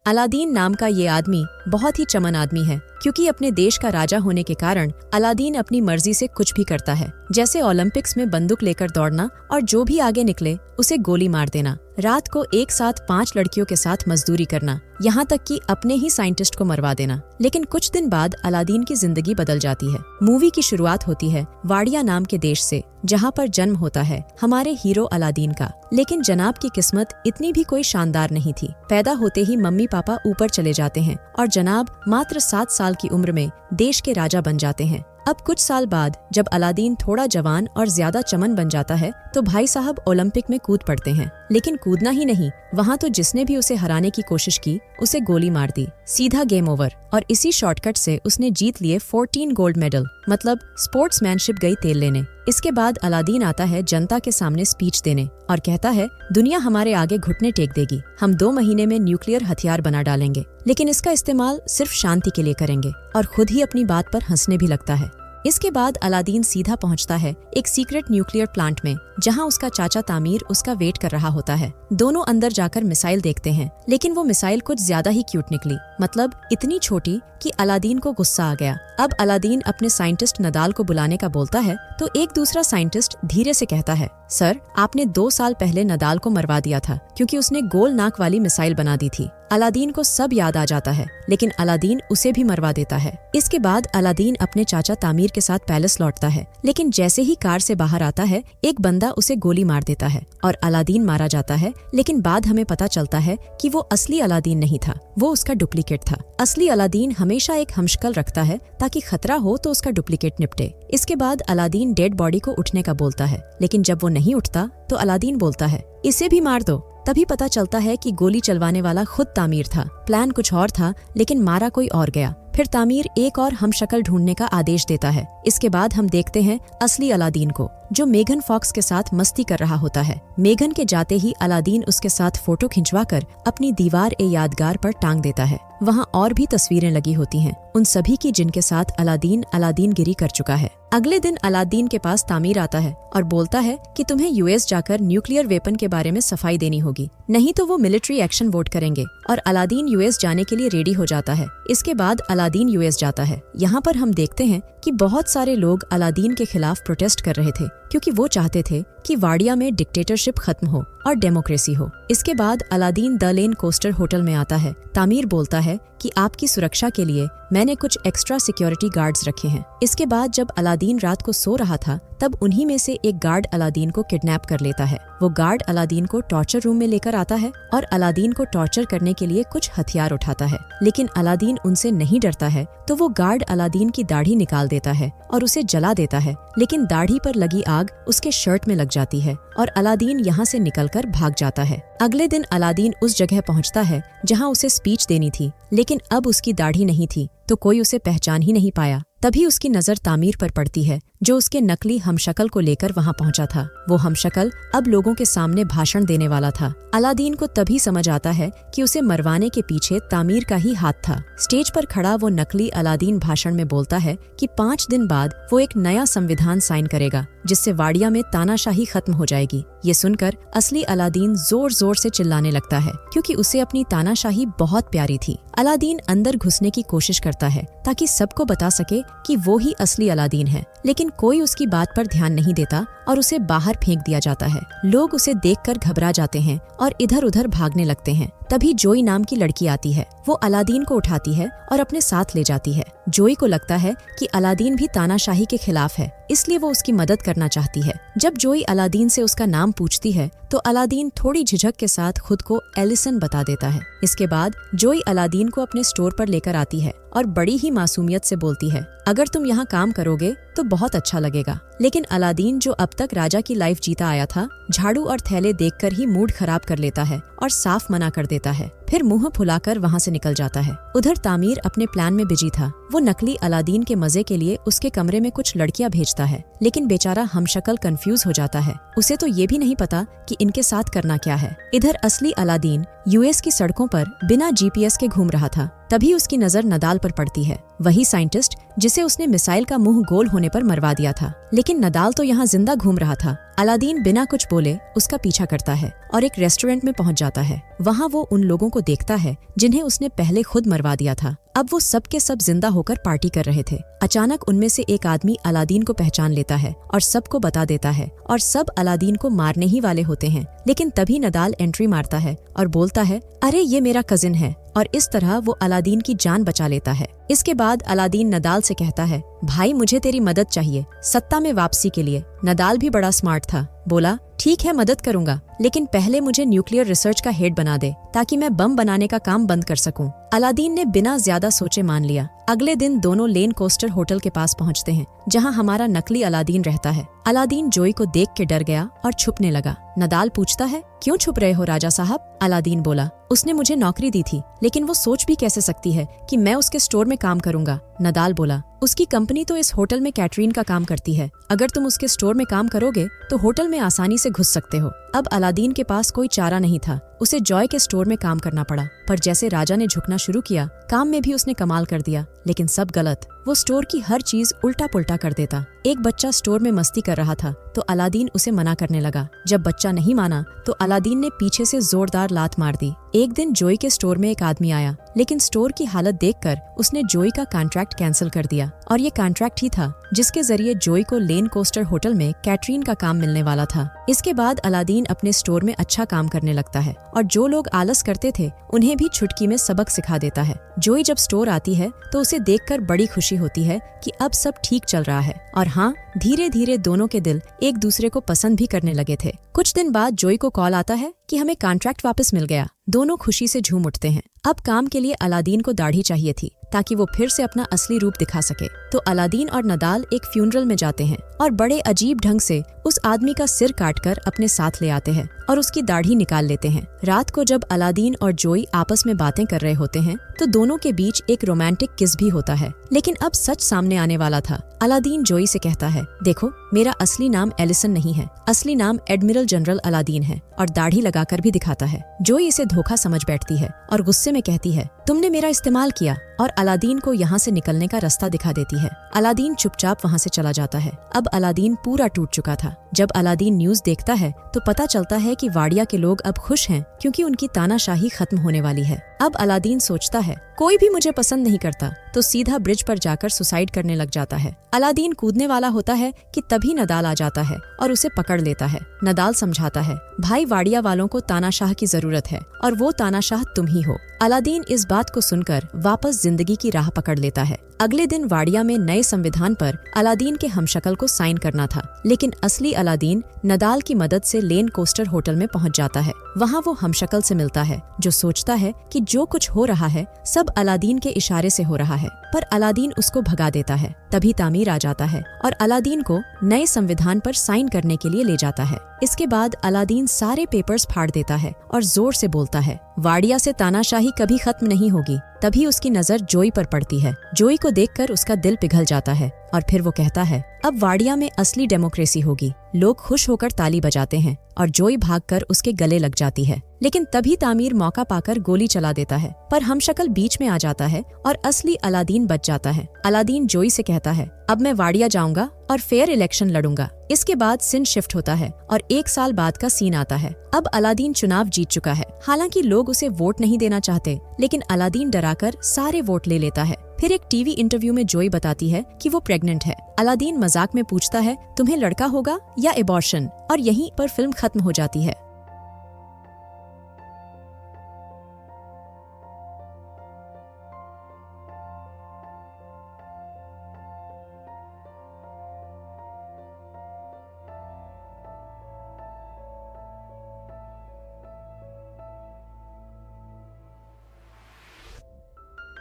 Aladdin नाम का ये आदमी बहुत ही चमन आदमी है, क्योंकि अपने देश का राजा होने के कारण अलादीन अपनी मर्जी से कुछ भी करता है, जैसे ओलंपिक्स में बंदूक लेकर दौड़ना और जो भी आगे निकले उसे गोली मार देना, रात को एक साथ 5 लड़कियों के साथ मजदूरी करना, यहाँ तक कि अपने ही साइंटिस्ट को मरवा देना। लेकिन कुछ दिन बाद अलादीन की जिंदगी बदल जाती है। मूवी की शुरुआत होती है वाडिया नाम के देश से, जहाँ पर जन्म होता है हमारे हीरो अलादीन का। लेकिन जनाब की किस्मत इतनी भी कोई शानदार नहीं थी। पैदा होते ही मम्मी पापा ऊपर चले जाते हैं और जनाब मात्र 7 साल की उम्र में देश के राजा बन जाते हैं। अब कुछ साल बाद जब अलादीन थोड़ा जवान और ज्यादा चमन बन जाता है तो भाई साहब ओलंपिक में कूद पड़ते हैं। लेकिन कूदना ही नहीं, वहाँ तो जिसने भी उसे हराने की कोशिश की उसे गोली मार दी, सीधा गेम ओवर। और इसी शॉर्टकट से उसने जीत लिए 14 गोल्ड मेडल, मतलब स्पोर्ट्समैनशिप गई तेल लेने। इसके बाद अलादीन आता है जनता के सामने स्पीच देने और कहता है, दुनिया हमारे आगे घुटने टेक देगी, हम 2 महीने में न्यूक्लियर हथियार बना डालेंगे, लेकिन इसका इस्तेमाल सिर्फ शांति के लिए करेंगे। और खुद ही अपनी बात पर हंसने भी लगता है। इसके बाद अलादीन सीधा पहुंचता है एक सीक्रेट न्यूक्लियर प्लांट में, जहां उसका चाचा तामीर उसका वेट कर रहा होता है। दोनों अंदर जाकर मिसाइल देखते हैं, लेकिन वो मिसाइल कुछ ज्यादा ही क्यूट निकली, मतलब इतनी छोटी कि अलादीन को गुस्सा आ गया। अब अलादीन अपने साइंटिस्ट नदाल को बुलाने का बोलता है तो एक दूसरा साइंटिस्ट धीरे से कहता है, सर आपने 2 साल पहले नदाल को मरवा दिया था क्योंकि उसने गोल नाक वाली मिसाइल बना दी थी। अलादीन को सब याद आ जाता है, लेकिन अलादीन उसे भी मरवा देता है। इसके बाद अलादीन अपने चाचा तामीर के साथ पैलेस लौटता है, लेकिन जैसे ही कार से बाहर आता है एक बंदा उसे गोली मार देता है और अलादीन मारा जाता है। लेकिन बाद हमें पता चलता है कि वो असली अलादीन नहीं था, वो उसका डुप्लीकेट था। असली अलादीन हमेशा एक हमशक्ल रखता है ताकि खतरा हो तो उसका डुप्लीकेट निपटे। इसके बाद अलादीन डेड बॉडी को उठने का बोलता है, लेकिन जब वो नहीं उठता तो अलादीन बोलता है, इसे भी मार दो। तभी पता चलता है कि गोली चलवाने वाला खुद तामीर था। प्लान कुछ और था, लेकिन मारा कोई और गया। फिर तामीर एक और हमशक्ल ढूंढने का आदेश देता है। इसके बाद हम देखते हैं असली अलादीन को, जो मेघन फॉक्स के साथ मस्ती कर रहा होता है। मेघन के जाते ही अलादीन उसके साथ फोटो खिंचवाकर अपनी दीवार ए यादगार पर टांग देता है। वहाँ और भी तस्वीरें लगी होती हैं, उन सभी की जिनके साथ अलादीन गिरी कर चुका है। अगले दिन अलादीन के पास तामीर आता है और बोलता है कि तुम्हें यूएस जाकर न्यूक्लियर वेपन के बारे में सफाई देनी होगी, नहीं तो वो मिलिट्री एक्शन वोट करेंगे। और अलादीन यूएस जाने के लिए रेडी हो जाता है। इसके बाद अलादीन यूएस जाता है। यहाँ पर हम देखते हैं कि बहुत सारे लोग अलादीन के खिलाफ प्रोटेस्ट कर रहे थे, क्योंकि वो चाहते थे कि वाडिया में डिक्टेटरशिप खत्म हो और डेमोक्रेसी हो। इसके बाद Aladdin the lane coaster hotel में आता है। तामीर बोलता है कि आपकी सुरक्षा के लिए मैंने कुछ एक्स्ट्रा सिक्योरिटी गार्ड्स रखे हैं। इसके बाद जब अलादीन रात को सो रहा था तब उन्हीं में से एक गार्ड अलादीन को किडनैप कर लेता है। वो गार्ड अलादीन को टॉर्चर रूम में लेकर आता है और अलादीन को टॉर्चर करने के लिए कुछ हथियार उठाता है, लेकिन अलादीन उनसे नहीं डरता है तो वो गार्ड अलादीन की दाढ़ी निकाल देता है और उसे जला देता है। लेकिन दाढ़ी पर लगी आग उसके शर्ट में लग जाती है और अलादीन यहाँ से निकलकर भाग जाता है। अगले दिन अलादीन उस जगह पहुँचता है जहाँ उसे स्पीच देनी थी, लेकिन अब उसकी दाढ़ी नहीं थी तो कोई उसे पहचान ही नहीं पाया। तभी उसकी नजर तामीर पर पड़ती है, जो उसके नकली हमशक्ल को लेकर वहाँ पहुँचा था। वो हमशक्ल अब लोगों के सामने भाषण देने वाला था। अलादीन को तभी समझ आता है कि उसे मरवाने के पीछे तामीर का ही हाथ था। स्टेज पर खड़ा वो नकली अलादीन भाषण में बोलता है कि 5 दिन बाद वो एक नया संविधान साइन करेगा, जिससे वाडिया में तानाशाही खत्म हो जाएगी। ये सुनकर असली अलादीन जोर जोर से चिल्लाने लगता है, क्योंकि उसे अपनी तानाशाही बहुत प्यारी थी। अलादीन अंदर घुसने की कोशिश करता है ताकि सबको बता सके कि वो ही असली अलादीन है, लेकिन कोई उसकी बात पर ध्यान नहीं देता और उसे बाहर फेंक दिया जाता है। लोग उसे देखकर घबरा जाते हैं और इधर उधर भागने लगते हैं। तभी जोई नाम की लड़की आती है। वो अलादीन को उठाती है और अपने साथ ले जाती है। जोई को लगता है कि अलादीन भी तानाशाही के खिलाफ है, इसलिए वो उसकी मदद करना चाहती है। जब जोई अलादीन से उसका नाम पूछती है तो अलादीन थोड़ी झिझक के साथ खुद को एलिसन बता देता है। इसके बाद जोई अलादीन को अपने स्टोर पर लेकर आती है और बड़ी ही मासूमियत से बोलती है, अगर तुम यहाँ काम करोगे तो बहुत अच्छा लगेगा। लेकिन अलादीन, जो अब तक राजा की लाइफ जीता आया था, झाड़ू और थैले देखकर ही मूड खराब कर लेता है और साफ मना कर देता है। फिर मुंह फुलाकर वहाँ से निकल जाता है। उधर तामीर अपने प्लान में बिजी था। वो नकली अलादीन के मजे के लिए उसके कमरे में कुछ लड़कियां भेजता है, लेकिन बेचारा हमशक्ल कंफ्यूज हो जाता है। उसे तो ये भी नहीं पता कि इनके साथ करना क्या है। इधर असली अलादीन यूएस की सड़कों पर बिना जीपीएस के घूम रहा था। तभी उसकी नजर नदाल पर पड़ती है, वही साइंटिस्ट जिसे उसने मिसाइल का मुंह गोल होने पर मरवा दिया था। लेकिन नदाल तो यहाँ जिंदा घूम रहा था अलादीन बिना कुछ बोले उसका पीछा करता है और एक रेस्टोरेंट में पहुंच जाता है। वहां वो उन लोगों को देखता है जिन्हें उसने पहले खुद मरवा दिया था। अब वो सब के सब जिंदा होकर पार्टी कर रहे थे। अचानक उनमें से एक आदमी अलादीन को पहचान लेता है और सबको बता देता है और सब अलादीन को मारने ही वाले होते हैं। लेकिन तभी नदाल एंट्री मारता है और बोलता है, अरे ये मेरा कजिन है, और इस तरह वो अलादीन की जान बचा लेता है। इसके बाद अलादीन नदाल से कहता है, भाई मुझे तेरी मदद चाहिए सत्ता में वापसी के लिए। नदाल भी बड़ा स्मार्ट था, बोला ठीक है मदद करूंगा, लेकिन पहले मुझे न्यूक्लियर रिसर्च का हेड बना दे ताकि मैं बम बनाने का काम बंद कर सकूं। अलादीन ने बिना ज्यादा सोचे मान लिया। अगले दिन दोनों लेन कोस्टर होटल के पास पहुंचते हैं जहां हमारा नकली अलादीन रहता है। अलादीन जोई को देख के डर गया और छुपने लगा। नदाल पूछता है, क्यों छुप रहे हो राजा साहब? अलादीन बोला, उसने मुझे नौकरी दी थी, लेकिन वो सोच भी कैसे सकती है कि मैं उसके स्टोर में काम करूंगा। नदाल बोला, उसकी कंपनी तो इस होटल में कैटरीन का काम करती है। अगर तुम उसके स्टोर में काम करोगे तो होटल में आसानी से घुस सकते हो। अब अलादीन के पास कोई चारा नहीं था, उसे जॉय के स्टोर में काम करना पड़ा। पर जैसे राजा ने झुकना शुरू किया, काम में भी उसने कमाल कर दिया, लेकिन सब गलत। वो स्टोर की हर चीज उल्टा पुल्टा कर देता। एक बच्चा स्टोर में मस्ती कर रहा था तो अलादीन उसे मना करने लगा। जब बच्चा नहीं माना तो अलादीन ने पीछे से जोरदार लात मार दी। एक दिन जोई के स्टोर में एक आदमी आया, लेकिन स्टोर की हालत देखकर उसने जोई का कॉन्ट्रैक्ट कैंसिल कर दिया। और ये कॉन्ट्रैक्ट ही था जिसके जरिए जोई को लेन कोस्टर होटल में कैटरीन का काम मिलने वाला था। इसके बाद अलादीन अपने स्टोर में अच्छा काम करने लगता है और जो लोग आलस करते थे उन्हें भी छुटकी में सबक सिखा देता है। जोई जब स्टोर आती है तो उसे देखकर बड़ी खुशी होती है कि अब सब ठीक चल रहा है। और हाँ, धीरे धीरे दोनों के दिल एक दूसरे को पसंद भी करने लगे थे। कुछ दिन बाद जोई को कॉल आता है कि हमें कॉन्ट्रैक्ट वापस मिल गया। दोनों खुशी से झूम उठते हैं। अब काम के लिए अलादीन को दाढ़ी चाहिए थी ताकि वो फिर से अपना असली रूप दिखा सके। तो अलादीन और नदाल एक फ्यूनरल में जाते हैं और बड़े अजीब ढंग से उस आदमी का सिर काटकर अपने साथ ले आते हैं और उसकी दाढ़ी निकाल लेते हैं। रात को जब अलादीन और जोई आपस में बातें कर रहे होते हैं तो दोनों के बीच एक रोमांटिक किस भी होता है। लेकिन अब सच सामने आने वाला था। अलादीन जोई से कहता है, देखो मेरा असली नाम एलिसन नहीं है, असली नाम एडमिरल जनरल अलादीन है, और दाढ़ी लगाकर भी दिखाता है। जोई इसे धोखा समझ बैठती है और गुस्से में कहती है, तुमने मेरा इस्तेमाल किया, और अलादीन को यहाँ से निकलने का रास्ता दिखा देती है। अलादीन चुपचाप वहाँ से चला जाता है। अब अलादीन पूरा टूट चुका था। जब अलादीन न्यूज देखता है तो पता चलता है कि वाडिया के लोग अब खुश हैं क्योंकि उनकी तानाशाही खत्म होने वाली है। अब अलादीन सोचता है, कोई भी मुझे पसंद नहीं करता, तो सीधा ब्रिज पर जाकर सुसाइड करने लग जाता है। अलादीन कूदने वाला होता है कि तभी नदाल आ जाता है और उसे पकड़ लेता है। नदाल समझाता है, भाई वाडिया वालों को तानाशाह की जरूरत है और वो तानाशाह तुम ही हो। अलादीन इस बात को सुनकर वापस जिंदगी की राह पकड़ लेता है। अगले दिन वाडिया में नए संविधान पर अलादीन के हमशक्ल को साइन करना था, लेकिन असली अलादीन नदाल की मदद से लेन कोस्टर होटल में पहुंच जाता है। वहां वो हमशक्ल से मिलता है जो सोचता है कि जो कुछ हो रहा है सब अलादीन के इशारे से हो रहा है, पर अलादीन उसको भगा देता है। तभी तामीर आ जाता है और अलादीन को नए संविधान पर साइन करने के लिए ले जाता है। इसके बाद अलादीन सारे पेपर्स फाड़ देता है और जोर से बोलता है, वाडिया से तानाशाही कभी खत्म नहीं होगी। तभी उसकी नजर जोई पर पड़ती है। जोई को देखकर उसका दिल पिघल जाता है और फिर वो कहता है, अब वाडिया में असली डेमोक्रेसी होगी। लोग खुश होकर ताली बजाते हैं और जोई भागकर उसके गले लग जाती है। लेकिन तभी तामीर मौका पाकर गोली चला देता है, पर हमशक्ल बीच में आ जाता है और असली अलादीन बच जाता है। अलादीन जोई से कहता है, अब मैं वाडिया जाऊंगा और फेयर इलेक्शन लड़ूंगा। इसके बाद सीन शिफ्ट होता है और 1 साल बाद का सीन आता है। अब अलादीन चुनाव जीत चुका है। हालांकि लोग उसे वोट नहीं देना चाहते, लेकिन अलादीन डराकर सारे वोट ले लेता है। फिर एक टीवी इंटरव्यू में जोई बताती है कि वो प्रेग्नेंट है। अलादीन मजाक में पूछता है, तुम्हें लड़का होगा या एबॉर्शन, और यहीं पर फिल्म खत्म हो जाती है।